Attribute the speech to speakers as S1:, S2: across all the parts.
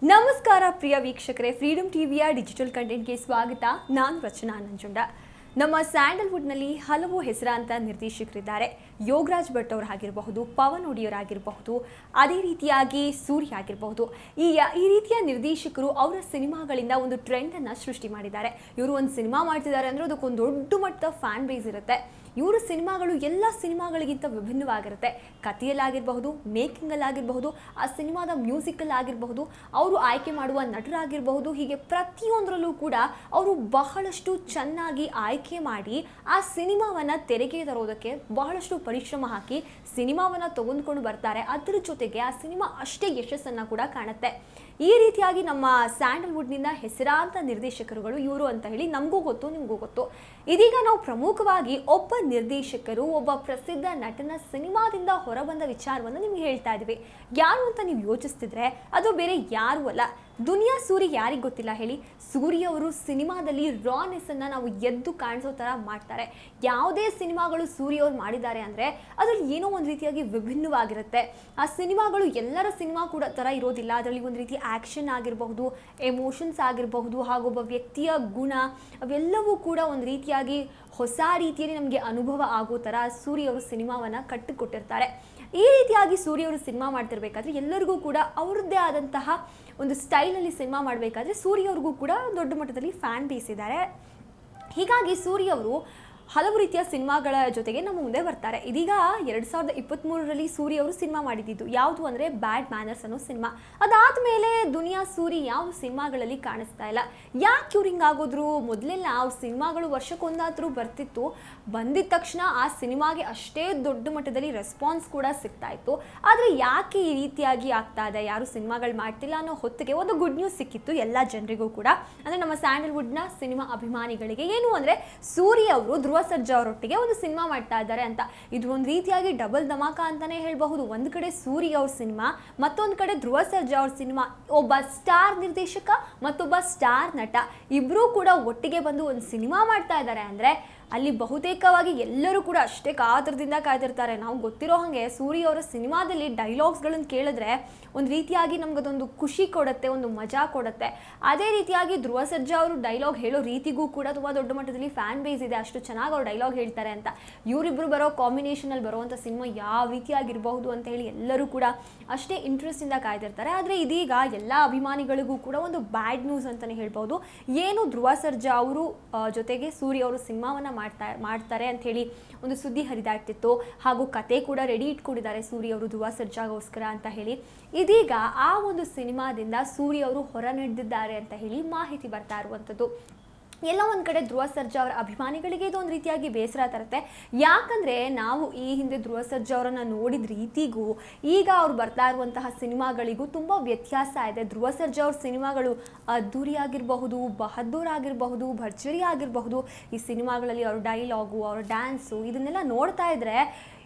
S1: ನಮಸ್ಕಾರ ಪ್ರಿಯ ವೀಕ್ಷಕರೇ, ಫ್ರೀಡಮ್ ಟಿವಿಯ ಡಿಜಿಟಲ್ ಕಂಟೆಂಟ್ಗೆ ಸ್ವಾಗತ. ನಾನು ರಚನಾ ನಂಜುಂಡ. ನಮ್ಮ ಸ್ಯಾಂಡಲ್ವುಡ್ನಲ್ಲಿ ಹಲವು ಹೆಸರಾಂತ ನಿರ್ದೇಶಕರಿದ್ದಾರೆ. ಯೋಗರಾಜ್ ಭಟ್ ಅವರಾಗಿರಬಹುದು, ಪವನ್ ಒಡಿಯವರಾಗಿರಬಹುದು, ಅದೇ ರೀತಿಯಾಗಿ ಸೂರ್ಯ ಆಗಿರಬಹುದು. ಈ ರೀತಿಯ ನಿರ್ದೇಶಕರು ಅವರ ಸಿನಿಮಾಗಳಿಂದ ಒಂದು ಟ್ರೆಂಡನ್ನು ಸೃಷ್ಟಿ ಮಾಡಿದ್ದಾರೆ. ಇವರು ಒಂದು ಸಿನಿಮಾ ಮಾಡ್ತಿದ್ದಾರೆ ಅಂದರೆ ಅದಕ್ಕೊಂದು ದೊಡ್ಡ ಮಟ್ಟದ ಫ್ಯಾನ್ ಬೇಸ್ ಇರುತ್ತೆ. ಇವರ ಸಿನಿಮಾಗಳು ಎಲ್ಲ ಸಿನಿಮಾಗಳಿಗಿಂತ ವಿಭಿನ್ನವಾಗಿರುತ್ತೆ. ಕಥೆಯಲ್ಲಾಗಿರಬಹುದು, ಮೇಕಿಂಗಲ್ಲಾಗಿರಬಹುದು, ಆ ಸಿನಿಮಾದ ಮ್ಯೂಸಿಕಲ್ಲಾಗಿರಬಹುದು, ಅವರು ಆಯ್ಕೆ ಮಾಡುವ ನಟರಾಗಿರಬಹುದು, ಹೀಗೆ ಪ್ರತಿಯೊಂದರಲ್ಲೂ ಕೂಡ ಅವರು ಬಹಳಷ್ಟು ಚೆನ್ನಾಗಿ ಆಯ್ಕೆ ಮಾಡಿ ಆ ಸಿನಿಮಾವನ್ನು ತೆರೆಗೆ ತರೋದಕ್ಕೆ ಬಹಳಷ್ಟು ಪರಿಶ್ರಮ ಹಾಕಿ ಸಿನಿಮಾವನ್ನು ತೆಗೆದುಕೊಂಡು ಬರ್ತಾರೆ. ಅದರ ಜೊತೆಗೆ ಆ ಸಿನಿಮಾ ಅಷ್ಟೇ ಯಶಸ್ಸನ್ನು ಕೂಡ ಕಾಣುತ್ತೆ. ಈ ರೀತಿಯಾಗಿ ನಮ್ಮ ಸ್ಯಾಂಡಲ್ವುಡ್ನಿಂದ ಹೆಸರಾಂತ ನಿರ್ದೇಶಕರುಗಳು ಇವರು ಅಂತ ಹೇಳಿ ನಮಗೂ ಗೊತ್ತು, ನಿಮಗೂ ಗೊತ್ತು. ಇದೀಗ ನಾವು ಪ್ರಮುಖವಾಗಿ ಒಬ್ಬ ನಿರ್ದೇಶಕರು, ಒಬ್ಬ ಪ್ರಸಿದ್ಧ ನಟನ ಸಿನಿಮಾದಿಂದ ಹೊರಬಂದ ವಿಚಾರವನ್ನು ನಿಮ್ಗೆ ಹೇಳ್ತಾ ಇದ್ದೀವಿ. ಯಾರು ಅಂತ ನೀವು ಯೋಚಿಸ್ತಿದ್ರೆ ಅದು ಬೇರೆ ಯಾರೂ ಅಲ್ಲ, ದುನಿಯಾ ಸೂರಿ. ಯಾರಿಗೆ ಗೊತ್ತಿಲ್ಲ ಹೇಳಿ? ಸೂರಿ ಅವರು ಸಿನಿಮಾದಲ್ಲಿ ರಾನೆಸ್ಸನ್ನು ನಾವು ಎದ್ದು ಕಾಣಿಸೋ ಥರ ಮಾಡ್ತಾರೆ. ಯಾವುದೇ ಸಿನಿಮಾಗಳು ಸೂರಿ ಅವರು ಮಾಡಿದ್ದಾರೆ ಅಂದರೆ ಅದರಲ್ಲಿ ಏನೋ ಒಂದು ರೀತಿಯಾಗಿ ವಿಭಿನ್ನವಾಗಿರುತ್ತೆ. ಆ ಸಿನಿಮಾಗಳು ಎಲ್ಲರ ಸಿನಿಮಾ ಕೂಡ ಥರ ಇರೋದಿಲ್ಲ. ಅದರಲ್ಲಿ ಒಂದು ರೀತಿ ಆ್ಯಕ್ಷನ್ ಆಗಿರಬಹುದು, ಎಮೋಷನ್ಸ್ ಆಗಿರಬಹುದು, ಹಾಗೂ ಒಬ್ಬ ವ್ಯಕ್ತಿಯ ಗುಣ ಅವೆಲ್ಲವೂ ಕೂಡ ಒಂದು ರೀತಿಯಾಗಿ ಹೊಸ ರೀತಿಯಲ್ಲಿ ನಮಗೆ ಅನುಭವ ಆಗೋ ಥರ ಸೂರಿ ಅವರು ಸಿನಿಮಾವನ್ನು ಕಟ್ಟಿಕೊಟ್ಟಿರ್ತಾರೆ. ಈ ರೀತಿಯಾಗಿ ಸೂರ್ಯ ಅವರು ಸಿನಿಮಾ ಮಾಡ್ತಿರ್ಬೇಕಾದ್ರೆ ಎಲ್ಲರಿಗೂ ಕೂಡ ಅವ್ರದ್ದೇ ಆದಂತಹ ಒಂದು ಸ್ಟೈಲಲ್ಲಿ ಸಿನಿಮಾ ಮಾಡಬೇಕಾದ್ರೆ ಸೂರ್ಯ ಅವ್ರಿಗೂ ಕೂಡ ದೊಡ್ಡ ಮಟ್ಟದಲ್ಲಿ ಫ್ಯಾನ್ ಬೇಸ್ ಇದ್ದಾರೆ. ಹೀಗಾಗಿ ಸೂರ್ಯ ಅವರು ಹಲವು ರೀತಿಯ ಸಿನಿಮಾಗಳ ಜೊತೆಗೆ ನಮ್ಮ ಮುಂದೆ ಬರ್ತಾರೆ. ಇದೀಗ 2023ರಲ್ಲಿ ಸೂರ್ಯ ಅವರು ಸಿನಿಮಾ ಮಾಡಿದ್ದು ಯಾವುದು ಅಂದರೆ ಬ್ಯಾಡ್ ಮ್ಯಾನರ್ಸ್ ಅನ್ನೋ ಸಿನಿಮಾ. ಅದಾದಮೇಲೆ ದುನಿಯಾ ಸೂರಿ ಯಾವ ಸಿನಿಮಾಗಳಲ್ಲಿ ಕಾಣಿಸ್ತಾ ಇಲ್ಲ. ಯಾಕೆ ಇವ್ರು ಹಿಂಗಾಗೋದ್ರು? ಮೊದಲೆಲ್ಲ ಅವ್ರ ಸಿನಿಮಾಗಳು ವರ್ಷಕ್ಕೊಂದಾದರೂ ಬರ್ತಿತ್ತು. ಬಂದಿದ ತಕ್ಷಣ ಆ ಸಿನಿಮಾಗೆ ಅಷ್ಟೇ ದೊಡ್ಡ ಮಟ್ಟದಲ್ಲಿ ರೆಸ್ಪಾನ್ಸ್ ಕೂಡ ಸಿಗ್ತಾ ಇತ್ತು. ಆದರೆ ಯಾಕೆ ಈ ರೀತಿಯಾಗಿ ಆಗ್ತಾ ಇದೆ, ಯಾರು ಸಿನಿಮಾಗಳು ಮಾಡ್ತಿಲ್ಲ ಅನ್ನೋ ಹೊತ್ತಿಗೆ ಒಂದು ಗುಡ್ ನ್ಯೂಸ್ ಸಿಕ್ಕಿತ್ತು ಎಲ್ಲ ಜನರಿಗೂ ಕೂಡ, ಅಂದರೆ ನಮ್ಮ ಸ್ಯಾಂಡಲ್ವುಡ್ನ ಸಿನಿಮಾ ಅಭಿಮಾನಿಗಳಿಗೆ. ಏನು ಅಂದರೆ ಸೂರ್ಯ ಅವರು ಧ್ರುವ ಸರ್ಜಾ ಅವರೊಟ್ಟಿಗೆ ಒಂದು ಸಿನಿಮಾ ಮಾಡ್ತಾ ಇದ್ದಾರೆ ಅಂತ. ಇದು ಒಂದು ರೀತಿಯಾಗಿ ಡಬಲ್ ಧಮಾಕ ಅಂತಾನೆ ಹೇಳಬಹುದು. ಒಂದು ಕಡೆ ಸೂರ್ಯ ಅವ್ರ ಸಿನಿಮಾ, ಮತ್ತೊಂದು ಕಡೆ ಧ್ರುವ ಸರ್ಜಾ ಅವ್ರ ಸಿನಿಮಾ. ಒಬ್ಬ ಸ್ಟಾರ್ ನಿರ್ದೇಶಕ ಮತ್ತೊಬ್ಬ ಸ್ಟಾರ್ ನಟ ಇಬ್ಬರೂ ಕೂಡ ಒಟ್ಟಿಗೆ ಬಂದು ಒಂದು ಸಿನಿಮಾ ಮಾಡ್ತಾ ಇದ್ದಾರೆ ಅಂದರೆ ಅಲ್ಲಿ ಬಹುತೇಕವಾಗಿ ಎಲ್ಲರೂ ಕೂಡ ಅಷ್ಟೇ ಕಾತರದಿಂದ ಕಾಯ್ತಿರ್ತಾರೆ. ನಾವು ಗೊತ್ತಿರೋ ಹಾಗೆ ಸೂರ್ಯ ಅವರ ಸಿನಿಮಾದಲ್ಲಿ ಡೈಲಾಗ್ಸ್ಗಳನ್ನು ಕೇಳಿದ್ರೆ ಒಂದು ರೀತಿಯಾಗಿ ನಮಗದೊಂದು ಖುಷಿ ಕೊಡುತ್ತೆ, ಒಂದು ಮಜಾ ಕೊಡುತ್ತೆ. ಅದೇ ರೀತಿಯಾಗಿ ಧ್ರುವ ಸರ್ಜಾ ಅವರು ಡೈಲಾಗ್ ಹೇಳೋ ರೀತಿಗೂ ಕೂಡ ತುಂಬ ದೊಡ್ಡ ಮಟ್ಟದಲ್ಲಿ ಫ್ಯಾನ್ ಬೇಸ್ ಇದೆ. ಅಷ್ಟು ಚೆನ್ನಾಗಿ ಅವ್ರು ಡೈಲಾಗ್ ಹೇಳ್ತಾರೆ ಅಂತ. ಇವರಿಬ್ಬರು ಬರೋ ಕಾಂಬಿನೇಷನಲ್ಲಿ ಬರುವಂಥ ಸಿನಿಮಾ ಯಾವ ರೀತಿಯಾಗಿರಬಹುದು ಅಂತ ಹೇಳಿ ಎಲ್ಲರೂ ಕೂಡ ಅಷ್ಟೇ ಇಂಟ್ರೆಸ್ಟಿಂದ ಕಾಯ್ತಿರ್ತಾರೆ. ಆದರೆ ಇದೀಗ ಎಲ್ಲ ಅಭಿಮಾನಿಗಳಿಗೂ ಕೂಡ ಒಂದು ಬ್ಯಾಡ್ ನ್ಯೂಸ್ ಅಂತಲೇ ಹೇಳ್ಬೋದು. ಏನು ಧ್ರುವ ಸರ್ಜಾ ಅವರು ಜೊತೆಗೆ ಸೂರ್ಯ ಅವರು ಸಿನಿಮಾವನ್ನು ಮಾಡ್ತಾರೆ ಅಂತ ಹೇಳಿ ಒಂದು ಸುದ್ದಿ ಹರಿದಾಡ್ತಿತ್ತು. ಹಾಗೂ ಕತೆ ಕೂಡ ರೆಡಿ ಇಟ್ಕೊಂಡಿದ್ದಾರೆ ಸೂರ್ಯ ಅವರು ಧ್ರುವ ಸರ್ಜಾಗೋಸ್ಕರ ಅಂತ ಹೇಳಿ. ಇದೀಗ ಆ ಒಂದು ಸಿನಿಮಾದಿಂದ ಸೂರ್ಯ ಅವರು ಹೊರ ನಡೆದಿದ್ದಾರೆ ಅಂತ ಹೇಳಿ ಮಾಹಿತಿ ಬರ್ತಾ ಇರುವಂಥದ್ದು. ಎಲ್ಲ ಒಂದು ಕಡೆ ಧ್ರುವ ಸರ್ಜಾ ಅವರ ಅಭಿಮಾನಿಗಳಿಗೆ ಇದು ಒಂದು ರೀತಿಯಾಗಿ ಬೇಸರ ತರುತ್ತೆ. ಯಾಕಂದರೆ ನಾವು ಈ ಹಿಂದೆ ಧ್ರುವ ಸರ್ಜಾ ಅವರನ್ನು ನೋಡಿದ ರೀತಿಗೂ ಈಗ ಅವ್ರು ಬರ್ತಾ ಇರುವಂತಹ ಸಿನಿಮಾಗಳಿಗೂ ತುಂಬ ವ್ಯತ್ಯಾಸ ಇದೆ. ಧ್ರುವ ಸರ್ಜಾ ಅವ್ರ ಸಿನಿಮಾಗಳು ಅದ್ದೂರಿ ಆಗಿರಬಹುದು, ಬಹದ್ದೂರ್ ಆಗಿರಬಹುದು, ಭರ್ಜರಿ ಆಗಿರಬಹುದು. ಈ ಸಿನಿಮಾಗಳಲ್ಲಿ ಅವ್ರ ಡೈಲಾಗು, ಅವ್ರ ಡ್ಯಾನ್ಸು ಇದನ್ನೆಲ್ಲ ನೋಡ್ತಾ ಇದ್ರೆ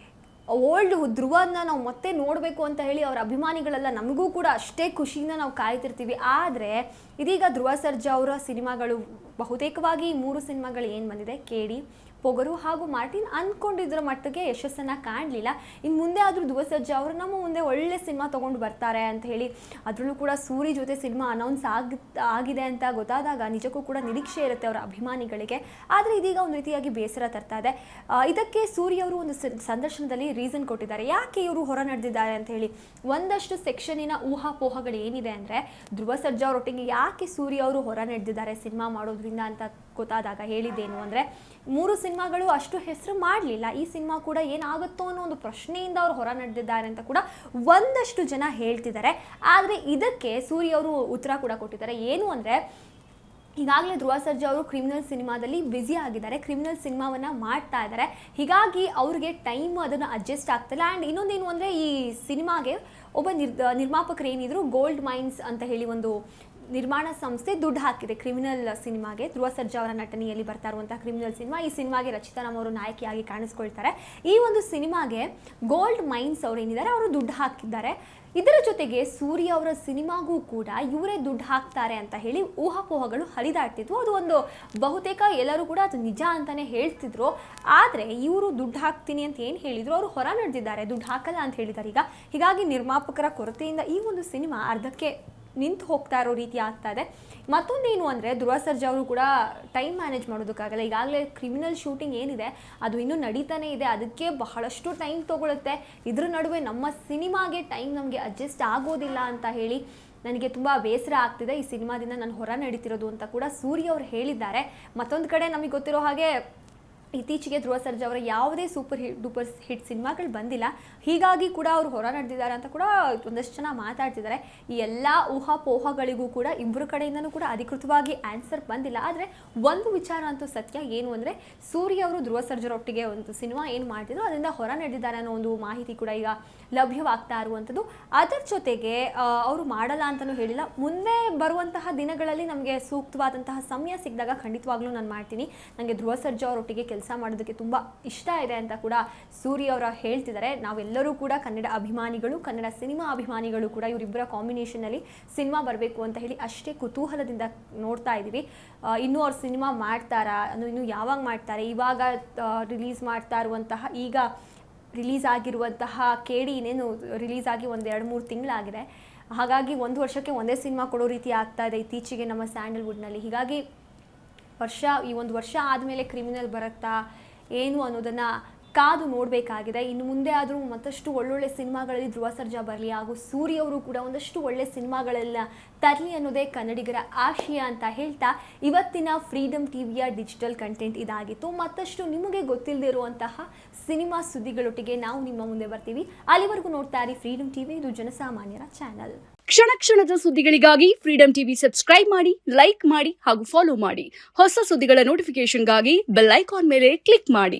S1: ಓಲ್ಡ್ ಧ್ರುವನ್ನ ನಾವು ಮತ್ತೆ ನೋಡಬೇಕು ಅಂತ ಹೇಳಿ ಅವರ ಅಭಿಮಾನಿಗಳೆಲ್ಲ ನಮಗೂ ಕೂಡ ಅಷ್ಟೇ ಖುಷಿಯಿಂದ ನಾವು ಕಾಯ್ತಿರ್ತೀವಿ. ಆದರೆ ಇದೀಗ ಧ್ರುವ ಸರ್ಜಾ ಅವರ ಸಿನಿಮಾಗಳು ಬಹುತೇಕವಾಗಿ 3 ಸಿನಿಮಾಗಳು ಏನು ಬಂದಿದೆ, ಕೇಡಿ, ಪೊಗರು ಹಾಗೂ ಮಾರ್ಟಿನ್, ಅಂದ್ಕೊಂಡಿದ್ರ ಮಟ್ಟಿಗೆ ಯಶಸ್ಸನ್ನು ಕಾಣಲಿಲ್ಲ. ಇನ್ನು ಮುಂದೆ ಆದರೂ ಧ್ರುವ ಸರ್ಜಾ ಅವರು ನಮ್ಮ ಮುಂದೆ ಒಳ್ಳೆ ಸಿನಿಮಾ ತೊಗೊಂಡು ಬರ್ತಾರೆ ಅಂತ ಹೇಳಿ, ಅದರಲ್ಲೂ ಕೂಡ ಸೂರಿ ಜೊತೆ ಸಿನಿಮಾ ಅನೌನ್ಸ್ ಆಗಿದೆ ಅಂತ ಗೊತ್ತಾದಾಗ ನಿಜಕ್ಕೂ ಕೂಡ ನಿರೀಕ್ಷೆ ಇರುತ್ತೆ ಅವರ ಅಭಿಮಾನಿಗಳಿಗೆ. ಆದರೆ ಇದೀಗ ಒಂದು ರೀತಿಯಾಗಿ ಬೇಸರ ತರ್ತಾ ಇದೆ. ಇದಕ್ಕೆ ಸೂರ್ಯ ಅವರು ಒಂದು ಸಂದರ್ಶನದಲ್ಲಿ ರೀಸನ್ ಕೊಟ್ಟಿದ್ದಾರೆ, ಯಾಕೆ ಇವರು ಹೊರ ನಡೆದಿದ್ದಾರೆ ಅಂತ ಹೇಳಿ. ಒಂದಷ್ಟು ಸೆಕ್ಷನಿನ ಊಹಾಪೋಹಗಳು ಏನಿದೆ ಅಂದರೆ ಧ್ರುವ ಸರ್ಜಾ ಅವರೊಟ್ಟಿಗೆ ಯಾಕೆ ಸೂರ್ಯ ಅವರು ಹೊರ ನಡೆದಿದ್ದಾರೆ ಸಿನಿಮಾ ಮಾಡೋದ್ರಿಂದ ಅಂತ ಗೊತ್ತಾದಾಗ ಹೇಳಿದ್ದೇನು ಅಂದರೆ 3 ಸಿನಿಮಾಗಳು ಅಷ್ಟು ಹೆಸರು ಮಾಡಲಿಲ್ಲ. ಈ ಸಿನಿಮಾ ಕೂಡ ಏನಾಗುತ್ತೋ ಅನ್ನೋ ಒಂದು ಪ್ರಶ್ನೆಯಿಂದ ಅವರು ಹೊರ ನಡೆದಿದ್ದಾರೆ ಅಂತ ಕೂಡ ಒಂದಷ್ಟು ಜನ ಹೇಳ್ತಿದ್ದಾರೆ. ಆದರೆ ಇದಕ್ಕೆ ಸೂರ್ಯ ಅವರು ಉತ್ತರ ಕೂಡ ಕೊಟ್ಟಿದ್ದಾರೆ. ಏನು ಅಂದರೆ ಈಗಾಗಲೇ ಧ್ರುವ ಸರ್ಜಾ ಅವರು ಕ್ರಿಮಿನಲ್ ಸಿನಿಮಾದಲ್ಲಿ ಬ್ಯುಸಿ ಆಗಿದ್ದಾರೆ, ಕ್ರಿಮಿನಲ್ ಸಿನಿಮಾವನ್ನು ಮಾಡ್ತಾ ಇದ್ದಾರೆ. ಹೀಗಾಗಿ ಅವ್ರಿಗೆ ಟೈಮ್ ಅದನ್ನು ಅಡ್ಜಸ್ಟ್ ಆಗ್ತಿಲ್ಲ. ಆ್ಯಂಡ್ ಇನ್ನೊಂದೇನು ಅಂದರೆ ಈ ಸಿನಿಮಾಗೆ ಒಬ್ಬ ನಿರ್ಮಾಪಕರು ಏನಿದ್ರು ಗೋಲ್ಡ್ ಮೈನ್ಸ್ ಅಂತ ಹೇಳಿ ಒಂದು ನಿರ್ಮಾಣ ಸಂಸ್ಥೆ ದುಡ್ಡು ಹಾಕಿದೆ ಕ್ರಿಮಿನಲ್ ಸಿನಿಮಾಗೆ. ಧ್ರುವ ಸರ್ಜಾ ಅವರ ನಟನೆಯಲ್ಲಿ ಬರ್ತಾ ಇರುವಂತಹ ಕ್ರಿಮಿನಲ್ ಸಿನಿಮಾ. ಈ ಸಿನಿಮಾಗೆ ರಚಿತಾ ರಾಮ್ ಅವರು ನಾಯಕಿಯಾಗಿ ಕಾಣಿಸ್ಕೊಳ್ತಾರೆ. ಈ ಒಂದು ಸಿನಿಮಾಗೆ ಗೋಲ್ಡ್ ಮೈನ್ಸ್ ಅವರು ಏನಿದ್ದಾರೆ ಅವರು ದುಡ್ಡು ಹಾಕಿದ್ದಾರೆ. ಇದರ ಜೊತೆಗೆ ಸೂರ್ಯ ಅವರ ಸಿನಿಮಾಗೂ ಕೂಡ ಇವರೇ ದುಡ್ಡು ಹಾಕ್ತಾರೆ ಅಂತ ಹೇಳಿ ಊಹಾಪೋಹಗಳು ಹರಿದಾಡ್ತಿದ್ವು. ಅದು ಒಂದು ಬಹುತೇಕ ಎಲ್ಲರೂ ಕೂಡ ಅದು ನಿಜ ಅಂತಲೇ ಹೇಳ್ತಿದ್ರು. ಆದರೆ ಇವರು ದುಡ್ಡು ಹಾಕ್ತೀನಿ ಅಂತ ಏನು ಹೇಳಿದ್ರು, ಅವರು ಹೊರ ನಡೆದಿದ್ದಾರೆ, ದುಡ್ಡು ಹಾಕಲ್ಲ ಅಂತ ಹೇಳಿದ್ದಾರೆ ಈಗ. ಹೀಗಾಗಿ ನಿರ್ಮಾಪಕರ ಕೊರತೆಯಿಂದ ಈ ಒಂದು ಸಿನಿಮಾ ಅರ್ಧಕ್ಕೆ ನಿಂತು ಹೋಗ್ತಾ ಇರೋ ರೀತಿ ಆಗ್ತಾ ಇದೆ. ಮತ್ತೊಂದೇನು ಅಂದರೆ ಧ್ರುವ ಸರ್ಜಾ ಅವರು ಕೂಡ ಟೈಮ್ ಮ್ಯಾನೇಜ್ ಮಾಡೋದಕ್ಕಾಗಲ್ಲ. ಈಗಾಗಲೇ ಕ್ರಿಮಿನಲ್ ಶೂಟಿಂಗ್ ಏನಿದೆ ಅದು ಇನ್ನೂ ನಡೀತಾನೆ ಇದೆ, ಅದಕ್ಕೆ ಬಹಳಷ್ಟು ಟೈಮ್ ತೊಗೊಳುತ್ತೆ. ಇದ್ರ ನಡುವೆ ನಮ್ಮ ಸಿನಿಮಾಗೆ ಟೈಮ್ ನಮಗೆ ಅಡ್ಜಸ್ಟ್ ಆಗೋದಿಲ್ಲ ಅಂತ ಹೇಳಿ ನನಗೆ ತುಂಬ ಬೇಸರ ಆಗ್ತಿದೆ. ಈ ಸಿನಿಮಾದಿಂದ ನಾನು ಹೊರ ನಡೀತಿರೋದು ಅಂತ ಕೂಡ ಸೂರಿ ಅವರು ಹೇಳಿದ್ದಾರೆ. ಮತ್ತೊಂದು ಕಡೆ ನಮಗೆ ಗೊತ್ತಿರೋ ಹಾಗೆ ಇತ್ತೀಚೆಗೆ ಧ್ರುವ ಸರ್ಜಾ ಅವರ ಯಾವುದೇ ಸೂಪರ್ ಹಿಟ್ ಸಿನಿಮಾಗಳು ಬಂದಿಲ್ಲ, ಹೀಗಾಗಿ ಕೂಡ ಅವರು ಹೊರ ನಡೆದಿದ್ದಾರೆ ಅಂತ ಕೂಡ ಒಂದಷ್ಟು ಜನ ಮಾತಾಡ್ತಿದ್ದಾರೆ. ಈ ಎಲ್ಲ ಊಹಾಪೋಹಗಳಿಗೂ ಕೂಡ ಇಬ್ಬರು ಕಡೆಯಿಂದನೂ ಕೂಡ ಅಧಿಕೃತವಾಗಿ ಆನ್ಸರ್ ಬಂದಿಲ್ಲ. ಆದರೆ ಒಂದು ವಿಚಾರ ಅಂತೂ ಸತ್ಯ, ಏನು ಅಂದರೆ ಸೂರಿ ಅವರು ಧ್ರುವ ಸರ್ಜಾರೊಟ್ಟಿಗೆ ಒಂದು ಸಿನಿಮಾ ಏನು ಮಾಡ್ತಿದ್ರು ಅದರಿಂದ ಹೊರ ನಡೆದಿದ್ದಾರೆ ಅನ್ನೋ ಒಂದು ಮಾಹಿತಿ ಕೂಡ ಈಗ ಲಭ್ಯವಾಗ್ತಾ ಇರುವಂಥದ್ದು. ಅದರ ಜೊತೆಗೆ ಅವರು ಮಾಡಲ್ಲ ಅಂತಲೂ ಹೇಳಿಲ್ಲ. ಮುಂದೆ ಬರುವಂತಹ ದಿನಗಳಲ್ಲಿ ನಮಗೆ ಸೂಕ್ತವಾದಂತಹ ಸಮಯ ಸಿಕ್ಕಿದಾಗ ಖಂಡಿತವಾಗ್ಲೂ ನಾನು ಮಾಡ್ತೀನಿ, ನನಗೆ ಧ್ರುವ ಸರ್ಜಾ ಅವರೊಟ್ಟಿಗೆ ಕೆಲಸ ಮಾಡೋದಕ್ಕೆ ತುಂಬ ಇಷ್ಟ ಇದೆ ಅಂತ ಕೂಡ ಸೂರಿ ಅವರ ಹೇಳ್ತಿದ್ದಾರೆ. ನಾವೆಲ್ಲರೂ ಕೂಡ ಕನ್ನಡ ಅಭಿಮಾನಿಗಳು, ಕನ್ನಡ ಸಿನಿಮಾ ಅಭಿಮಾನಿಗಳು ಕೂಡ ಇವರಿಬ್ಬರ ಕಾಂಬಿನೇಷನಲ್ಲಿ ಸಿನಿಮಾ ಬರಬೇಕು ಅಂತ ಹೇಳಿ ಅಷ್ಟೇ ಕುತೂಹಲದಿಂದ ನೋಡ್ತಾ ಇದ್ದೀವಿ. ಇನ್ನೂ ಅವ್ರು ಸಿನಿಮಾ ಮಾಡ್ತಾರಾ, ಇನ್ನು ಯಾವಾಗ ಮಾಡ್ತಾರೆ? ಇವಾಗ ರಿಲೀಸ್ ಮಾಡ್ತಾ ಇರುವಂತಹ, ಈಗ ರಿಲೀಸ್ ಆಗಿರುವಂತಹ ಕೇಡಿ ಇನ್ನೇನು ರಿಲೀಸ್ ಆಗಿ ಒಂದು 2-3 ತಿಂಗಳಾಗಿದೆ. ಹಾಗಾಗಿ 1 ವರ್ಷಕ್ಕೆ ಒಂದೇ ಸಿನಿಮಾ ಕೊಡೋ ರೀತಿ ಆಗ್ತಾ ಇದೆ ಇತ್ತೀಚೆಗೆ ನಮ್ಮ ಸ್ಯಾಂಡಲ್ವುಡ್ನಲ್ಲಿ. ಹೀಗಾಗಿ ಈ 1 ವರ್ಷ ಆದಮೇಲೆ ಕ್ರಿಮಿನಲ್ ಬರುತ್ತಾ ಏನು ಅನ್ನೋದನ್ನು ಕಾದು ನೋಡಬೇಕಾಗಿದೆ. ಇನ್ನು ಮುಂದೆ ಆದರೂ ಮತ್ತಷ್ಟು ಒಳ್ಳೊಳ್ಳೆ ಸಿನಿಮಾಗಳಲ್ಲಿ ಧ್ರುವ ಸರ್ಜಾ ಬರಲಿ, ಹಾಗೂ ಸೂರಿ ಅವರು ಕೂಡ ಒಂದಷ್ಟು ಒಳ್ಳೆ ಸಿನಿಮಾಗಳೆಲ್ಲ ತರಲಿ ಅನ್ನೋದೇ ಕನ್ನಡಿಗರ ಆಶಯ ಅಂತ ಹೇಳ್ತಾ ಇವತ್ತಿನ ಫ್ರೀಡಮ್ ಟಿವಿಯ ಡಿಜಿಟಲ್ ಕಂಟೆಂಟ್ ಇದಾಗಿತ್ತು. ಮತ್ತಷ್ಟು ನಿಮಗೆ ಗೊತ್ತಿಲ್ಲದೆ ಇರುವಂತಹ ಸಿನಿಮಾ ಸುದ್ದಿಗಳೊಟ್ಟಿಗೆ ನಾವು ನಿಮ್ಮ ಮುಂದೆ ಬರ್ತೀವಿ. ಅಲ್ಲಿವರೆಗೂ ನೋಡ್ತಾ ಇರಿ ಫ್ರೀಡಮ್ ಟಿವಿ, ಇದು ಜನಸಾಮಾನ್ಯರ ಚಾನಲ್.
S2: ಕ್ಷಣ ಕ್ಷಣದ ಸುದ್ದಿಗಳಿಗಾಗಿ ಫ್ರೀಡಮ್ ಟಿವಿ ಸಬ್ಸ್ಕ್ರೈಬ್ ಮಾಡಿ, ಲೈಕ್ ಮಾಡಿ ಹಾಗೂ ಫಾಲೋ ಮಾಡಿ. ಹೊಸ ಸುದ್ದಿಗಳ ನೋಟಿಫಿಕೇಶನ್ಗಾಗಿ ಬೆಲ್ ಐಕಾನ್ ಮೇಲೆ ಕ್ಲಿಕ್ ಮಾಡಿ.